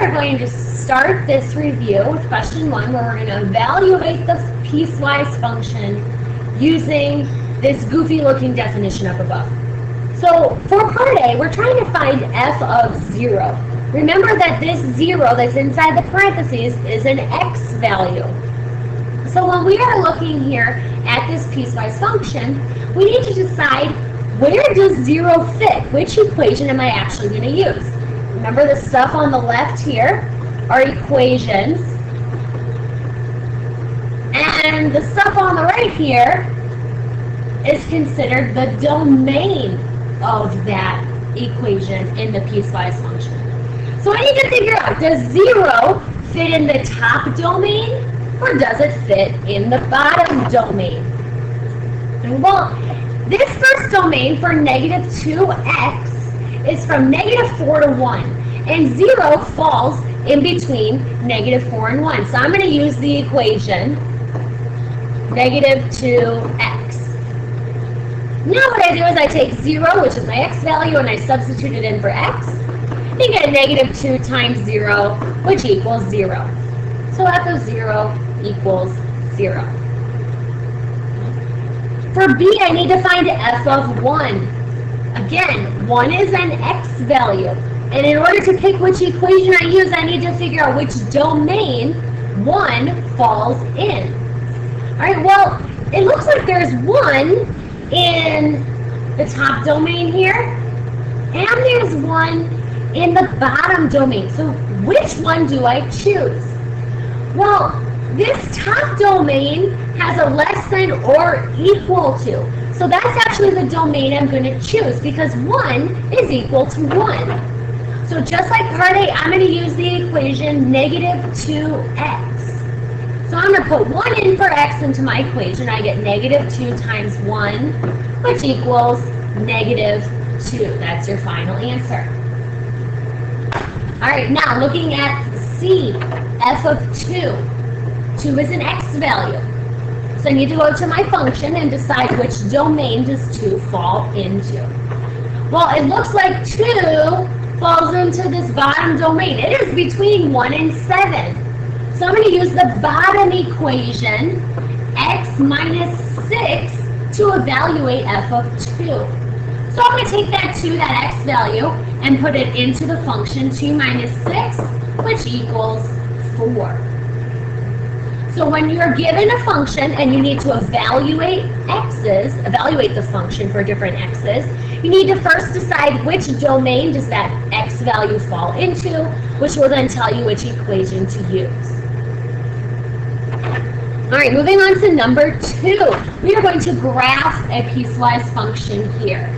are going to start this review with question 1, where we're going to evaluate the piecewise function using this goofy looking definition up above. So for part A, we're trying to find f of 0. Remember that this 0 that's inside the parentheses is an x value. So when we are looking here at this piecewise function, we need to decide, where does 0 fit? Which equation am I actually going to use? Remember, the stuff on the left here are equations, and the stuff on the right here is considered the domain of that equation in the piecewise function. So I need to figure out, does 0 fit in the top domain, or does it fit in the bottom domain? Well, this first domain for negative 2x is from negative 4 to 1, and 0 falls in between negative 4 and 1. So I'm going to use the equation negative 2x. Now what I do is I take 0, which is my x value, and I substitute it in for x. You get negative 2 times 0, which equals 0. So f of 0 equals 0. For B, I need to find f of 1. Again, 1 is an x value. And in order to pick which equation I use, I need to figure out which domain 1 falls in. Alright, well, it looks like there's 1 in the top domain here, and there's 1 in the bottom domain. So which one do I choose? Well, this top domain has a less than or equal to. So that's actually the domain I'm going to choose, because 1 is equal to 1. So just like part A, I'm going to use the equation negative 2x. So I'm going to put 1 in for x into my equation. I get negative 2 times 1, which equals negative 2. That's your final answer. All right, now looking at C, f of 2. 2 is an x value. So I need to go to my function and decide which domain does 2 fall into. Well, it looks like 2 falls into this bottom domain. It is between 1 and 7. So I'm going to use the bottom equation, x minus 6, to evaluate f of 2. So I'm going to take that 2, that x value, and put it into the function 2 minus 6, which equals 4. So when you're given a function and you need to evaluate the function for different x's, you need to first decide which domain does that x value fall into, which will then tell you which equation to use. All right, moving on to number 2. We are going to graph a piecewise function here.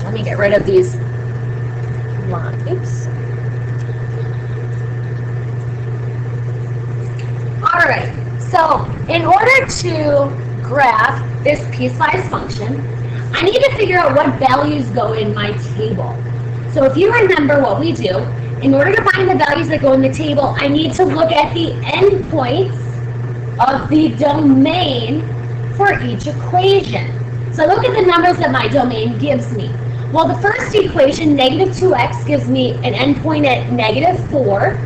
Let me get rid of these lines. Oops. All right, so in order to graph this piecewise function, I need to figure out what values go in my table. So if you remember what we do, in order to find the values that go in the table, I need to look at the endpoints of the domain for each equation. So I look at the numbers that my domain gives me. Well, the first equation, negative 2x, gives me an endpoint at negative 4,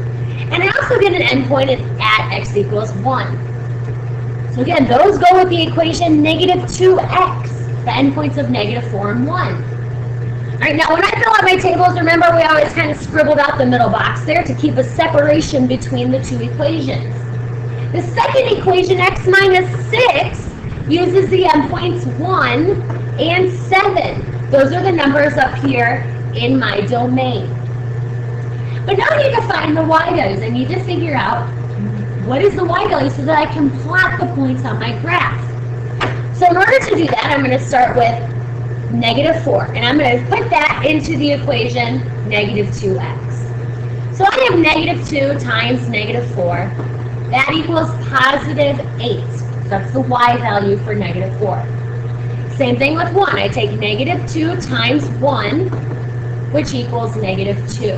and I also get an endpoint at x equals 1. So again, those go with the equation negative 2x, the endpoints of negative 4 and 1. All right, now when I fill out my tables, remember we always kind of scribbled out the middle box there to keep a separation between the two equations. The second equation, x minus 6, uses the endpoints 1 and 7. Those are the numbers up here in my domain. But now I need to find the y values. I need to figure out what is the y value so that I can plot the points on my graph. So in order to do that, I'm going to start with negative 4. And I'm going to put that into the equation negative 2x. So I have negative 2 times negative 4. That equals positive 8. So that's the y value for negative 4. Same thing with 1. I take negative 2 times 1, which equals negative 2.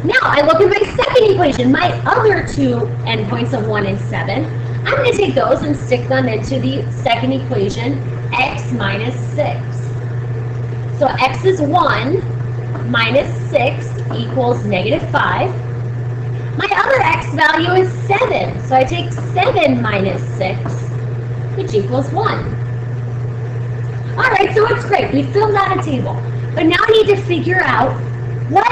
Now I look at my second equation, my other two endpoints of 1 and 7. I'm going to take those and stick them into the second equation, x minus 6. So x is 1 minus 6 equals negative 5. My other x value is 7, so I take 7 minus 6, which equals 1. Alright, so it's great. We filled out a table. But now I need to figure out what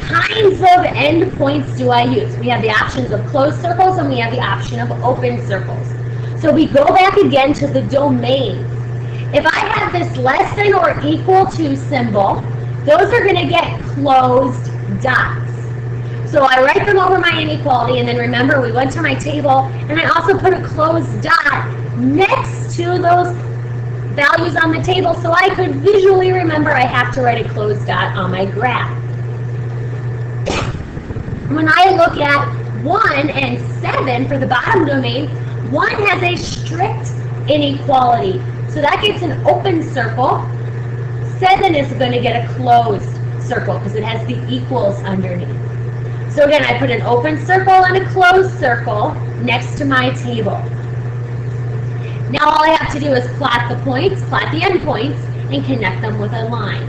kinds of endpoints do I use. We have the options of closed circles and we have the option of open circles. So we go back again to the domain. If I have this less than or equal to symbol, those are going to get closed dots. So I write them over my inequality, and then remember we went to my table and I also put a closed dot next to those values on the table so I could visually remember I have to write a closed dot on my graph. When I look at 1 and 7 for the bottom domain, 1 has a strict inequality. So that gets an open circle. 7 is going to get a closed circle because it has the equals underneath. So again, I put an open circle and a closed circle next to my table. Now all I have to do is plot the points, plot the endpoints, and connect them with a line.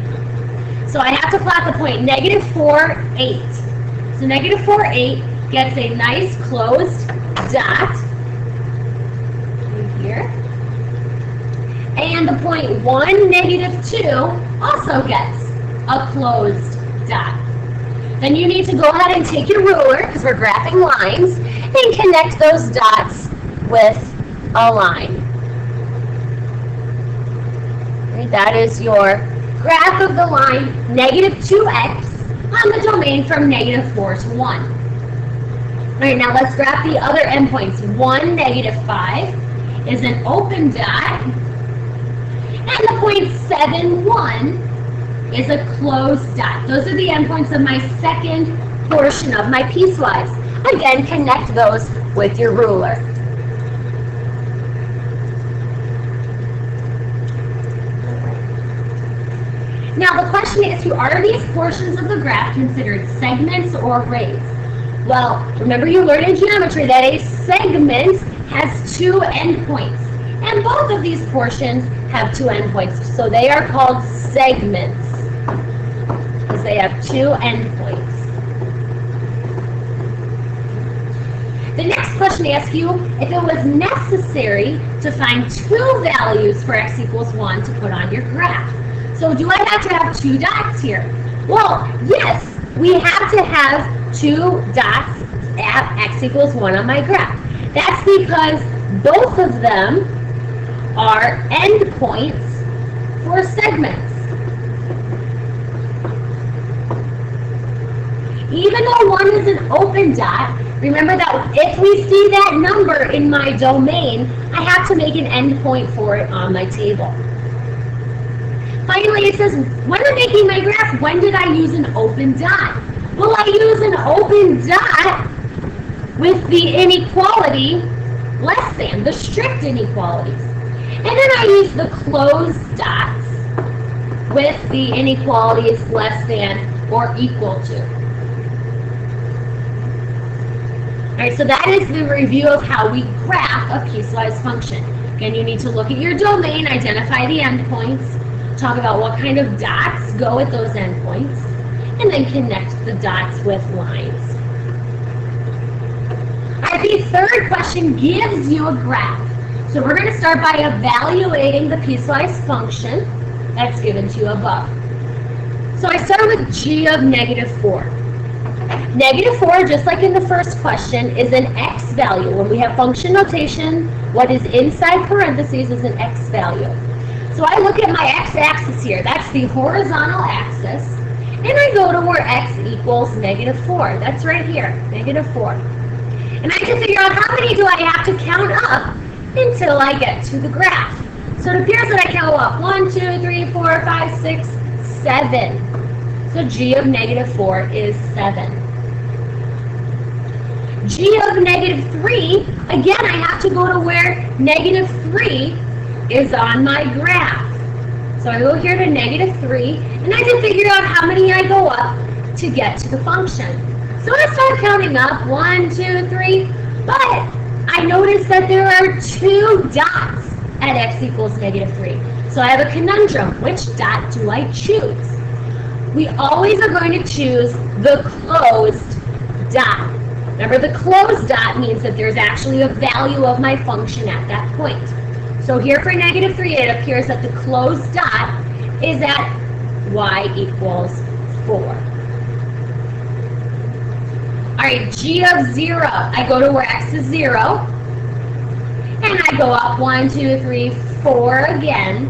So I have to plot the point negative 4, 8. So negative 4, 8 gets a nice closed dot right here. And the point 1, negative 2 also gets a closed dot. Then you need to go ahead and take your ruler, because we're graphing lines, and connect those dots with a line. Right, that is your graph of the line negative 2x on the domain from negative 4 to 1. All right, now let's graph the other endpoints. 1, negative 5 is an open dot, and the point 7, 1 is a closed dot. Those are the endpoints of my second portion of my piecewise. Again, connect those with your ruler. Now the question is, are these portions of the graph considered segments or rays? Well, remember you learned in geometry that a segment has 2 endpoints. And both of these portions have 2 endpoints. So they are called segments because they have 2 endpoints. The next question asks you if it was necessary to find 2 values for x equals 1 to put on your graph. So do I have to have 2 dots here? Well, yes, we have to have 2 dots at x equals 1 on my graph. That's because both of them are endpoints for segments. Even though 1 is an open dot, remember that if we see that number in my domain, I have to make an endpoint for it on my table. Finally, it says, when I'm making my graph, when did I use an open dot? Well, I use an open dot with the inequality less than, the strict inequalities. And then I use the closed dots with the inequalities less than or equal to. Alright, so that is the review of how we graph a piecewise function. Again, you need to look at your domain, identify the endpoints, talk about what kind of dots go at those endpoints, and then connect the dots with lines. Alright, the third question gives you a graph. So we're going to start by evaluating the piecewise function that's given to you above. So I start with g of negative 4. Negative 4, just like in the first question, is an x value. When we have function notation, what is inside parentheses is an x value. So I look at my x-axis here. That's the horizontal axis. And I go to where x equals negative 4. That's right here, negative 4. And I can figure out how many do I have to count up until I get to the graph. So it appears that I count up 1, 2, 3, 4, 5, 6, 7. So g of negative 4 is 7. G of negative 3, again, I have to go to where negative 3 is on my graph. So I go here to negative 3, and I can figure out how many I go up to get to the function. So I start counting up, 1, 2, 3, but I notice that there are 2 dots at x equals negative 3. So I have a conundrum. Which dot do I choose? we always are going to choose the closed dot. Remember, the closed dot means that there's actually a value of my function at that point. So here for -3, it appears that the closed dot is at y equals 4. All right, g of 0, I go to where x is 0, and I go up 1, 2, 3, 4 again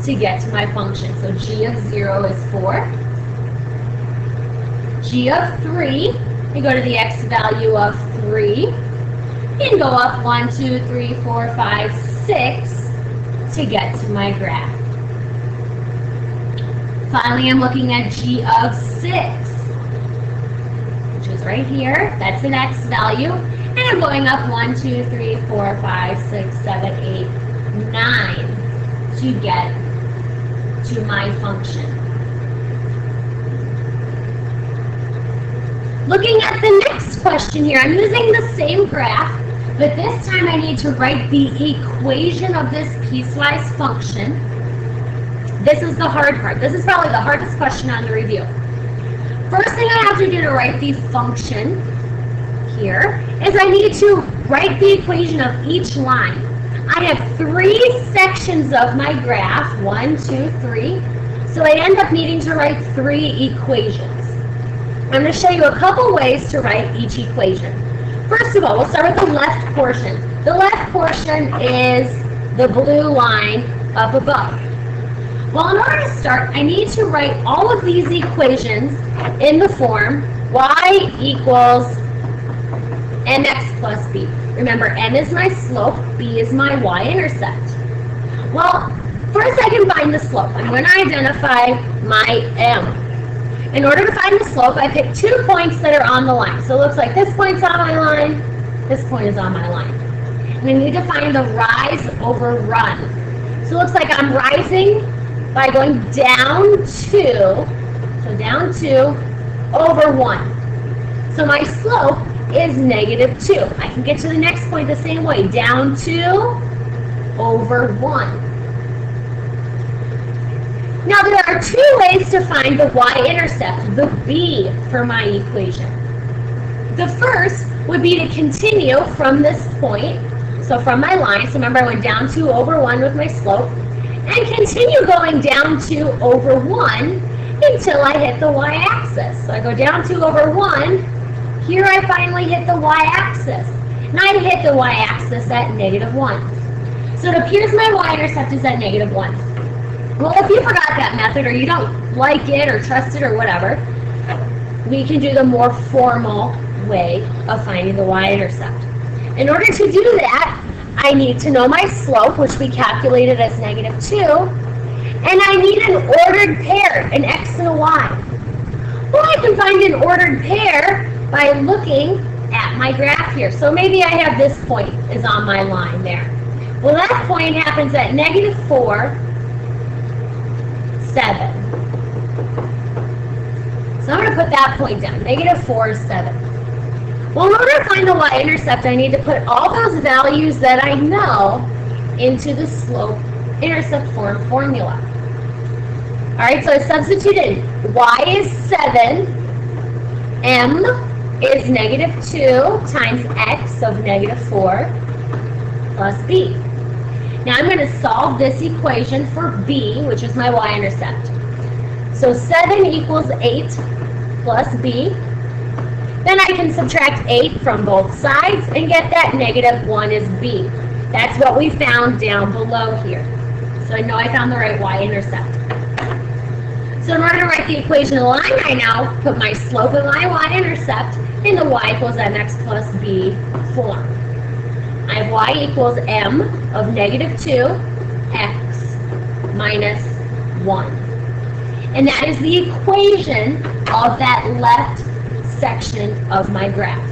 to get to my function. So g of 0 is 4. G of 3, I go to the x value of 3, and go up 1, 2, 3, 4, 5, 6 to get to my graph. Finally, I'm looking at g of 6, which is right here. That's an x value. And I'm going up 1, 2, 3, 4, 5, 6, 7, 8, 9 to get to my function. Looking at the next question here, I'm using the same graph, but this time I need to write the equation of this piecewise function. This is the hard part. This is probably the hardest question on the review. First thing I have to do to write the function here is I need to write the equation of each line. I have 3 sections of my graph, 1, 2, 3, so I end up needing to write 3 equations. I'm going to show you a couple ways to write each equation. First of all, we'll start with the left portion. The left portion is the blue line up above. Well, in order to start, I need to write all of these equations in the form y equals mx plus b. Remember, m is my slope, b is my y-intercept. Well, first I can find the slope. I'm going to identify my m. In order to find the slope, I pick 2 points that are on the line. So it looks like this point's on my line, this point is on my line. And I need to find the rise over run. So it looks like I'm rising by going down 2, so down 2 over 1. So my slope is -2. I can get to the next point the same way, down 2 over 1. Now there are 2 ways to find the y-intercept, the b, for my equation. The first would be to continue from this point, so from my line, so remember I went down 2 over 1 with my slope, and continue going down 2 over 1 until I hit the y-axis. So I go down 2 over 1, here I finally hit the y-axis. And I hit the y-axis at -1. So it appears my y-intercept is at -1. Well, if you forgot that method or you don't like it or trust it or whatever, we can do the more formal way of finding the y-intercept. In order to do that, I need to know my slope, which we calculated as -2, and I need an ordered pair, an x and a y. Well, I can find an ordered pair by looking at my graph here. So maybe I have this point is on my line there. Well, that point happens at -4, 7. So I'm going to put that point down, -4, 7. Well, in order to find the y-intercept, I need to put all those values that I know into the slope-intercept form formula. All right, so I substituted y is 7, m is -2 times x of -4 plus b. Now I'm going to solve this equation for b, which is my y-intercept. So 7 equals 8 plus b. Then I can subtract 8 from both sides and get that -1 is b. That's what we found down below here. So I know I found the right y-intercept. So in order to write the equation of the line, I now put my slope and my y-intercept in the y equals mx plus b form. I have y equals m of -2, x minus 1. And that is the equation of that left section of my graph.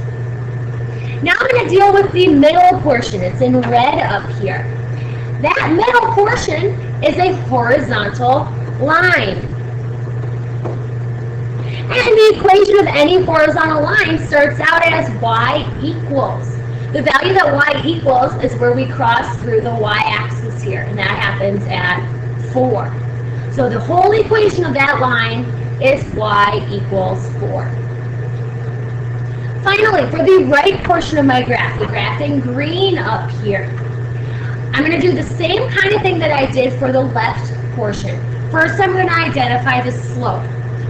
Now I'm going to deal with the middle portion. It's in red up here. That middle portion is a horizontal line. And the equation of any horizontal line starts out as y equals. The value that y equals is where we cross through the y-axis here, and that happens at 4. So the whole equation of that line is y equals 4. Finally, for the right portion of my graph, the graph in green up here, I'm going to do the same kind of thing that I did for the left portion. First, I'm going to identify the slope.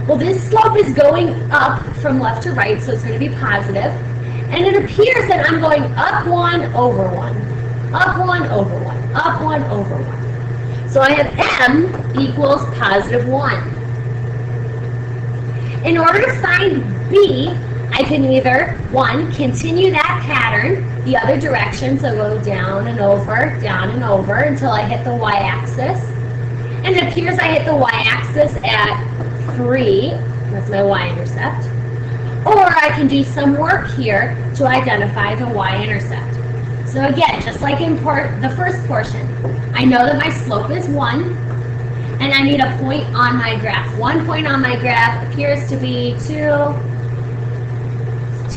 Well, this slope is going up from left to right, so it's going to be positive. And it appears that I'm going up 1 over 1, up 1 over 1, up 1 over 1. So I have m equals positive 1. In order to find b, I can either, 1, continue that pattern the other direction, so go down and over, until I hit the y-axis. And it appears I hit the y-axis at 3, that's my y-intercept. Or I can do some work here to identify the y-intercept. So again, just like in the first portion, I know that my slope is 1, and I need a point on my graph. 1 point on my graph appears to be 2,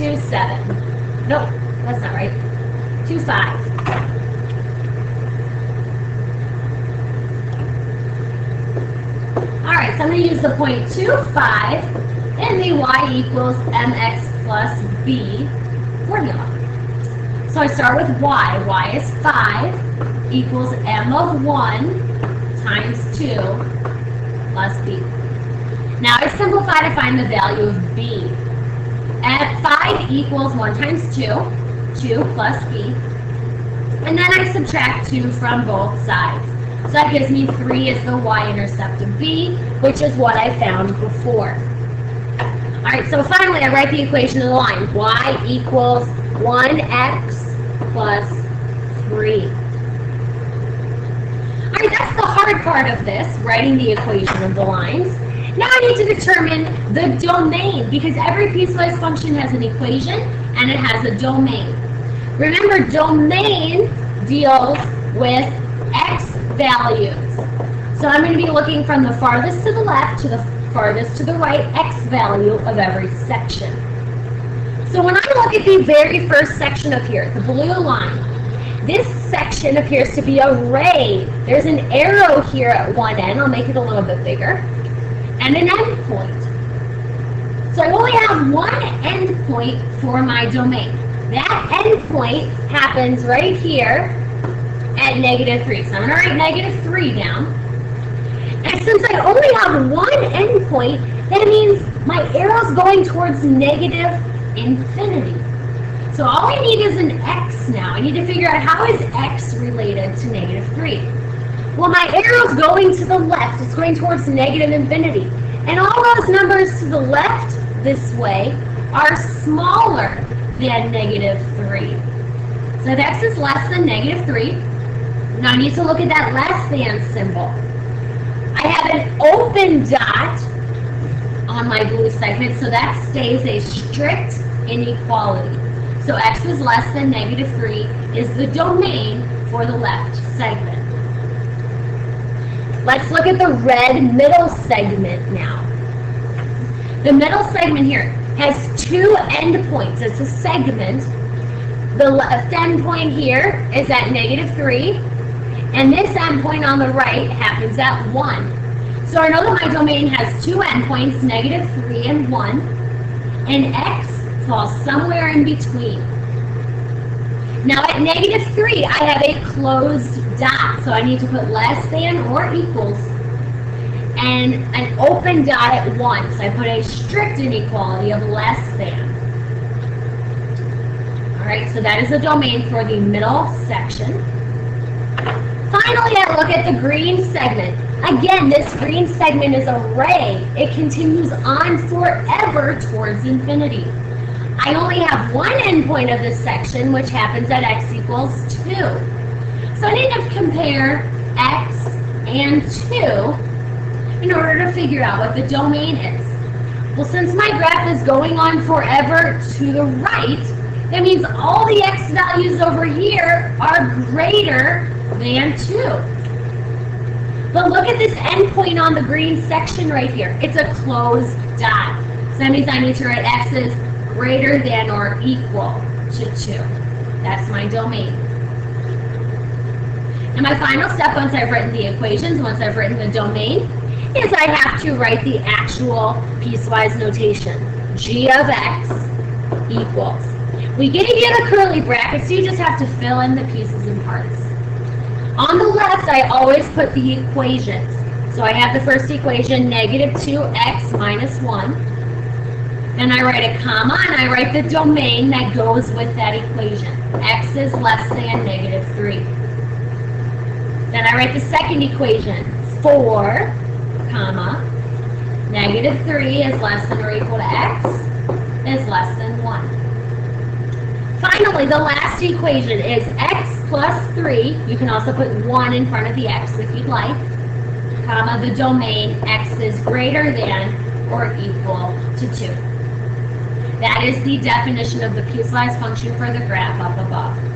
7. Nope, that's not right. 2, 5. All right, so I'm going to use the point 2, 5 in the y equals mx plus b formula. So I start with y. Y is 5 equals m of 1 times 2 plus b. Now I simplify to find the value of b. At 5 equals 1 times 2, 2 plus b. And then I subtract 2 from both sides. So that gives me 3 is the y-intercept of b, which is what I found before. All right, so finally I write the equation of the line. Y equals 1x plus 3. All right, that's the hard part of this, writing the equation of the lines. Now I need to determine the domain, because every piecewise function has an equation and it has a domain. Remember, domain deals with x values. So I'm going to be looking from the farthest to the left to the farthest to the right x value of every section. So when I look at the very first section up here, the blue line, this section appears to be a ray. There's an arrow here at one end. I'll make it a little bit bigger. And an endpoint. So I only have one endpoint for my domain. That endpoint happens right here at -3. So I'm going to write -3 down. And since I only have one endpoint, that means my arrow's going towards -infinity. So all I need is an x now. I need to figure out how is x related to -3. Well, my arrow's going to the left. It's going towards -infinity. And all those numbers to the left this way are smaller than -3. So if x is less than -3, now I need to look at that less than symbol. I have an open dot on my blue segment, so that stays a strict inequality. So x is less than -3 is the domain for the left segment. Let's look at the red middle segment now. The middle segment here has two endpoints. It's a segment. The left endpoint here is at -3, and this endpoint on the right happens at 1. So I know that my domain has two endpoints, -3 and 1, and x falls somewhere in between. Now at -3, I have a closed dot, so I need to put less than or equals, and an open dot at 1, so I put a strict inequality of less than. All right, so that is the domain for the middle section. Finally, I look at the green segment. Again, this green segment is a ray. It continues on forever towards infinity. I only have one endpoint of this section, which happens at x equals 2. So I need to compare x and 2 in order to figure out what the domain is. Well, since my graph is going on forever to the right, that means all the x values over here are greater than 2. But look at this endpoint on the green section right here. It's a closed dot. So that means I need to write x is greater than or equal to 2. That's my domain. And my final step, once I've written the equations, once I've written the domain, is I have to write the actual piecewise notation. G of x equals. We give you the curly brackets, so you just have to fill in the pieces and parts. On the left, I always put the equations. So I have the first equation, negative 2x minus 1. Then I write a comma, and I write the domain that goes with that equation. X is less than negative 3. Then I write the second equation, 4, comma, negative 3 is less than or equal to x is less than 1. Finally, the last equation is x plus 3. You can also put 1 in front of the x if you'd like, comma, the domain x is greater than or equal to 2. That is the definition of the piecewise function for the graph up above.